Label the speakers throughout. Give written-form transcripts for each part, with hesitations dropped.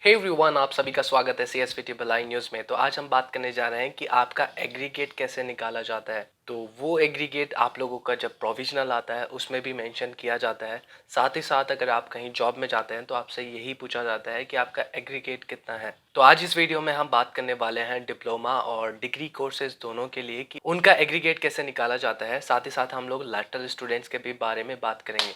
Speaker 1: Hey everyone, आप सभी का स्वागत है सीएसवीटी भलाई न्यूज़ में। तो आज हम बात करने जा रहे हैं कि आपका एग्रीगेट कैसे निकाला जाता है। तो वो एग्रीगेट आप लोगों का जब प्रोविजनल आता है उसमें भी मेंशन किया जाता है। साथ ही साथ अगर आप कहीं जॉब में जाते हैं तो आपसे यही पूछा जाता है कि आपका एग्रीगेट कितना है। तो आज इस वीडियो में हम बात करने वाले हैं डिप्लोमा और डिग्री कोर्सेज दोनों के लिए कि उनका एग्रीगेट कैसे निकाला जाता है। साथ ही साथ हम लोग लैटरल स्टूडेंट्स के भी बारे में बात करेंगे।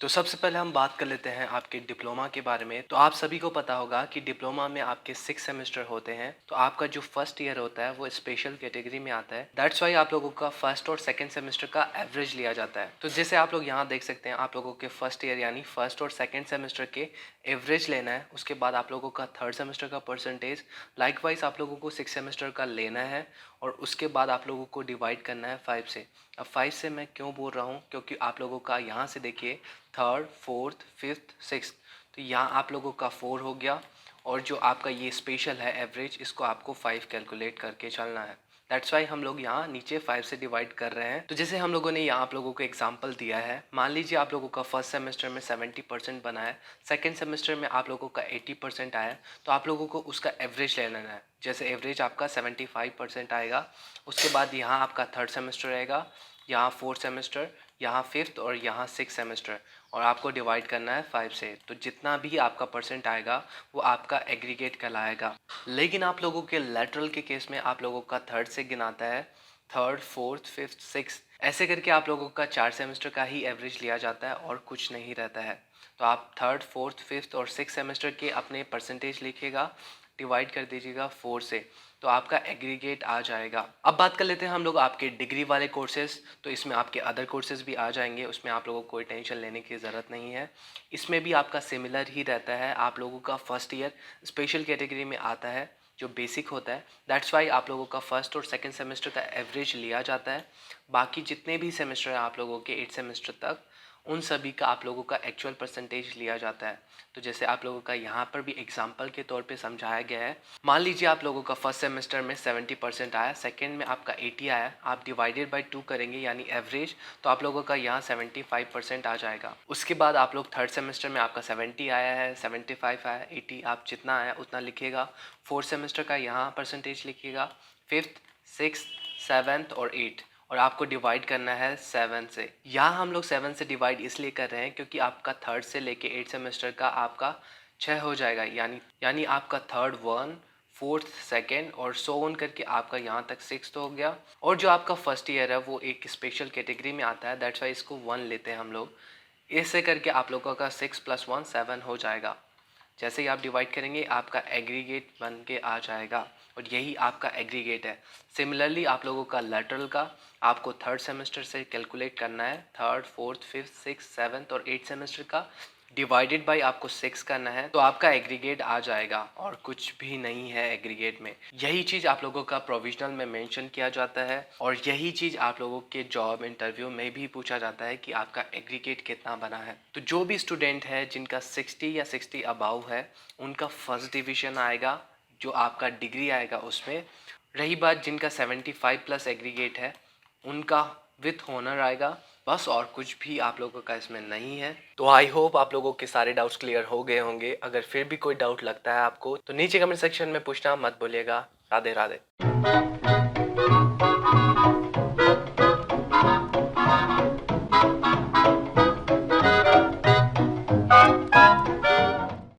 Speaker 1: तो सबसे पहले हम बात कर लेते हैं आपके डिप्लोमा के बारे में। तो आप सभी को पता होगा कि डिप्लोमा में आपके 6 सेमेस्टर होते हैं। तो आपका जो फर्स्ट ईयर होता है वो स्पेशल कैटेगरी में आता है। दैट्स वाई आप लोगों का फर्स्ट और सेकंड सेमेस्टर का एवरेज लिया जाता है। तो जैसे आप लोग यहाँ देख सकते हैं, आप लोगों के फर्स्ट ईयर यानी फर्स्ट और सेकेंड सेमेस्टर के एवरेज लेना है। उसके बाद आप लोगों का थर्ड सेमेस्टर का परसेंटेज, लाइकवाइज आप लोगों को 6 सेमेस्टर का लेना है और उसके बाद आप लोगों को डिवाइड करना है 5 से। अब 5 से मैं क्यों बोल रहा हूँ, क्योंकि आप लोगों का यहाँ से देखिए थर्ड, फोर्थ, फिफ्थ, सिक्स, तो यहाँ आप लोगों का 4 हो गया और जो आपका ये स्पेशल है एवरेज, इसको आपको 5 कैलकुलेट करके चलना है। दैट्स वाई हम लोग यहाँ नीचे 5 से डिवाइड कर रहे हैं। तो जैसे हम लोगों ने यहाँ आप लोगों को एग्जांपल दिया है, मान लीजिए आप लोगों का फर्स्ट सेमेस्टर में 70% बना है, सेकेंड सेमेस्टर में आप लोगों का 80% आया, तो आप लोगों को उसका एवरेज ले लेना है। जैसे एवरेज आपका 75% आएगा, उसके बाद यहाँ आपका थर्ड सेमेस्टर रहेगा, यहाँ फोर्थ सेमेस्टर, यहाँ फिफ्थ और यहाँ सिक्स सेमेस्टर, और आपको डिवाइड करना है 5 से। तो जितना भी आपका परसेंट आएगा वो आपका एग्रीगेट कहलाएगा। लेकिन आप लोगों के लैटरल के केस में आप लोगों का थर्ड से गिनाता है, थर्ड, फोर्थ, फिफ्थ, सिक्स, ऐसे करके आप लोगों का 4 सेमेस्टर का ही एवरेज लिया जाता है और कुछ नहीं रहता है। तो आप थर्ड, फोर्थ, फिफ्थ और सिक्स सेमेस्टर के अपने परसेंटेज लिखिएगा, डिवाइड कर दीजिएगा 4 से, तो आपका एग्रीगेट आ जाएगा। अब बात कर लेते हैं हम लोग आपके डिग्री वाले कोर्सेज। तो इसमें आपके अदर कोर्सेज भी आ जाएंगे, उसमें आप लोगों को कोई टेंशन लेने की ज़रूरत नहीं है। इसमें भी आपका सिमिलर ही रहता है। आप लोगों का फर्स्ट ईयर स्पेशल कैटेगरी में आता है, जो बेसिक होता है। दैट्स वाई आप लोगों का फर्स्ट और सेकेंड सेमेस्टर का एवरेज लिया जाता है। बाकी जितने भी सेमेस्टर हैं आप लोगों के 8 सेमेस्टर तक, उन सभी का आप लोगों का एक्चुअल परसेंटेज लिया जाता है। तो जैसे आप लोगों का यहाँ पर भी एग्जाम्पल के तौर पे समझाया गया है। मान लीजिए आप लोगों का फर्स्ट सेमेस्टर में 70% आया, सेकेंड में आपका 80 आया, आप डिवाइडेड बाई 2 करेंगे यानी एवरेज, तो आप लोगों का यहाँ 75% आ जाएगा। उसके बाद आप लोग थर्ड सेमेस्टर में आपका 70 आया है, 75 आया, 80, आप जितना आया उतना लिखिएगा। फोर्थ सेमेस्टर का यहाँ परसेंटेज लिखिएगा, फिफ्थ, सिक्स, सेवन्थ और एट, और आपको डिवाइड करना है 7 से। यहाँ हम लोग 7 से डिवाइड इसलिए कर रहे हैं क्योंकि आपका थर्ड से लेके 8 सेमेस्टर का आपका 6 हो जाएगा, यानी आपका थर्ड 1, फोर्थ सेकेंड और सो ऑन करके आपका यहाँ तक 6 तो हो गया। और जो आपका फर्स्ट ईयर है वो एक स्पेशल कैटेगरी में आता है, दैट्स वाई इसको 1 लेते हैं हम लोग। ऐसे करके आप लोगों का 6 + 1 7 हो जाएगा। जैसे ही आप डिवाइड करेंगे आपका एग्रीगेट बन के आ जाएगा और यही आपका एग्रीगेट है। सिमिलरली आप लोगों का लैटरल का आपको थर्ड सेमेस्टर से कैलकुलेट करना है, third, fourth, fifth, six, seventh और एट सेमेस्टर का डिवाइडेड बाय आपको 6 करना है, तो आपका एग्रीगेट आ जाएगा और कुछ भी नहीं है एग्रीगेट में। यही चीज़ आप लोगों का प्रोविजनल में मेंशन किया जाता है और यही चीज़ आप लोगों के जॉब इंटरव्यू में भी पूछा जाता है कि आपका एग्रीगेट कितना बना है। तो जो भी स्टूडेंट है जिनका 60 या 60 अबाव है, उनका फर्स्ट डिवीजन आएगा, जो आपका डिग्री आएगा उसमें। रही बात जिनका 75+ एग्रीगेट है, उनका विथ होनर आएगा, बस, और कुछ भी आप लोगों का इसमें नहीं है। तो आई होप आप लोगों के सारे डाउट्स क्लियर हो गए होंगे। अगर फिर भी कोई डाउट लगता है आपको तो नीचे कमेंट सेक्शन में पूछना मत भूलिएगा। राधे राधे।